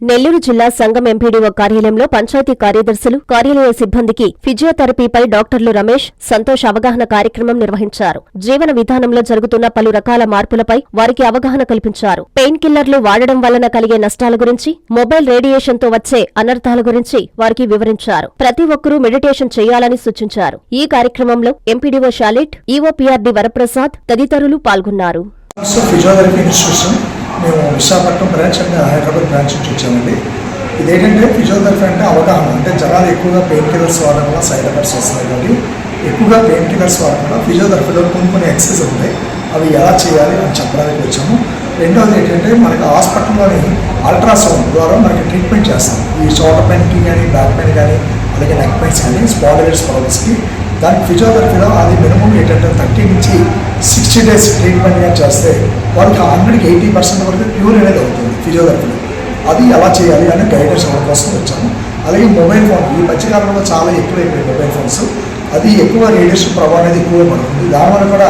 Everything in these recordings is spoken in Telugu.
నెల్లూరు జిల్లా సంఘం ఎంపీడీఓ కార్యాలయంలో పంచాయతీ కార్యదర్శులు, కార్యాలయ సిబ్బందికి ఫిజియోథెరపీపై డాక్టర్లు రమేష్, సంతోష్ అవగాహన కార్యక్రమం నిర్వహించారు. జీవన విధానంలో జరుగుతున్న పలు రకాల మార్పులపై వారికి అవగాహన కల్పించారు. పెయిన్ కిల్లర్లు వాడడం వలన కలిగే నష్టాల గురించి, మొబైల్ రేడియేషన్ తో వచ్చే అనర్థాల గురించి వారికి వివరించారు. ప్రతి ఒక్కరూ మెడిటేషన్ చేయాలని సూచించారు. ఈ కార్యక్రమంలో ఎంపీడీఓ షాలిట్, ఈఓపీఆర్డీ వరప్రసాద్ తదితరులు పాల్గొన్నారు. మేము Visakhapatnam branch and Hyderabad branch నుంచి వచ్చామండి. ఇదేంటంటే ఫిజియోథెరపీ అంటే అవగాహన, అంటే జనాలు ఎక్కువగా పెయిన్ కిల్లర్స్ వాడడం వల్ల సైడ్ ఎఫెక్ట్స్ వస్తున్నాయి. కాబట్టి ఎక్కువగా పెయిన్ కిల్లర్స్ వాడకుండా ఫిజియోథెరపీలో కొన్ని ఎక్సర్సైజ్ ఉంటాయి, అవి ఎలా చేయాలి అని చెప్పడానికి వచ్చాము. రెండవది ఏంటంటే మనకి హాస్పిటల్లోని అల్ట్రాసౌండ్ ద్వారా మనకి ట్రీట్మెంట్ చేస్తాం. ఈ షోల్డర్ పెయిన్కి కానీ, బ్యాక్ పెయిన్ కానీ, అలాగే నెక్ పెయిన్స్ కానీ, స్పాండిలైటిస్ ప్రాబ్లమ్స్కి. దానికి ఫిజియోథెరపీలో అది మినిమం ఏంటంటే 30 నుంచి 60 డేస్ ట్రీట్మెంట్ చేస్తే వాళ్ళకి 100కి 80% వరకు క్యూర్ అనేది అవుతుంది ఫిజియోథెరపీలో. అది ఎలా చేయాలి అనే గైడెన్స్ అవ్వడం కోసం వచ్చాము. అలాగే మొబైల్ ఫోన్ ఈ మధ్యకాలంలో చాలా ఎక్కువైపోయాయి మొబైల్ ఫోన్స్. అది ఎక్కువ రేడియేషన్ ప్రభావం అనేది ఎక్కువగా పడుతుంది. దానివల్ల కూడా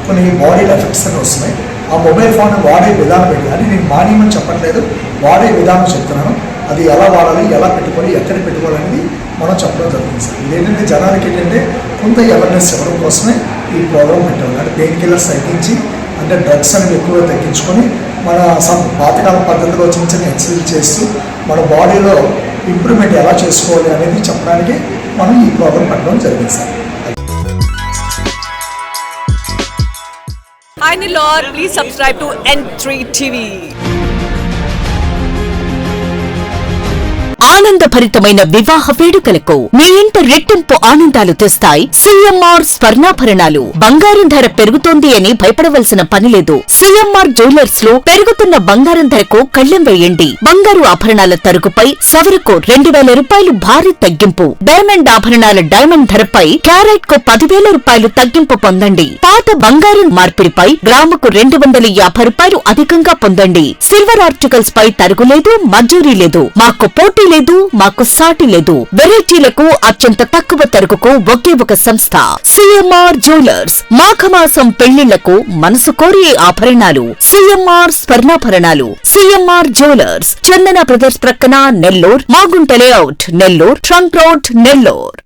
కొన్ని బాడీ ఎఫెక్ట్స్ అనేవి వస్తున్నాయి. ఆ మొబైల్ ఫోన్ వాడే విధానం ఏంటి అని నేను మానేయమని చెప్పట్లేదు, వాడే విధానం చెప్తున్నాను. అది ఎలా వాడాలి, ఎలా పెట్టుకోవాలి, ఎక్కడ పెట్టుకోవాలనేది మనం చెప్పడం జరుగుతుంది సార్. ఇదేంటంటే జనాలకి ఏంటంటే కొంత అవేర్నెస్ ఇవ్వడం కోసమే ఈ ప్రోగ్రామ్ పెట్టాలి. అంటే పెయిన్ కిల్లర్స్ తగ్గించి, అంటే డ్రగ్స్ అనేవి ఎక్కువగా తగ్గించుకొని మన పాతకాల పద్ధతిలో చిన్న చిన్న ఎక్సర్సైజ్ చేస్తూ మన బాడీలో ఇంప్రూవ్మెంట్ ఎలా చేసుకోవాలి అనేది చెప్పడానికి మనం ఈ ప్రోగ్రామ్ పెట్టడం జరిగింది sir. Hi Nellore, please subscribe to N3 TV. ఆనందభరితమైన వివాహ వేడుకలకు మీ ఇంట రెట్టింపు ఆనందాలు తెస్తాయి సిఎంఆర్ స్వర్ణాభరణాలు. బంగారం ధర పెరుగుతోంది అని భయపడవలసిన పనిలేదు. సిఎంఆర్ జ్యువెలర్స్ లో పెరుగుతున్న బంగారం ధరకు కళ్లెం వేయండి. బంగారు ఆభరణాల తరుగుపై సవరకు 2000 రూపాయలు భారీ తగ్గింపు. డైమండ్ ఆభరణాల డైమండ్ ధరపై క్యారెట్ కు 10,000 రూపాయలు తగ్గింపు పొందండి. పాత బంగారం మార్పిడిపై గ్రాముకు 250 రూపాయలు అధికంగా పొందండి. సిల్వర్ ఆర్టికల్స్ పై తరుగులేదు, మజూరీ లేదు. మాకు పోటీ లేదు, మాకు సాటి లేదు. వెరైటీలకు అత్యంత తక్కువ తరుగుకు ఒకే ఒక సంస్థ సిఎంఆర్ జ్యువెలర్స్. మాఘమాసం పెళ్లిళ్లకు మనసు కోరే ఆభరణాలు సిఎంఆర్ స్వర్ణాభరణాలు. సిఎంఆర్ జ్యువెలర్స్, చందన బ్రదర్స్ ప్రక్కన Nellore, Magunta layout Nellore, trunk road Nellore.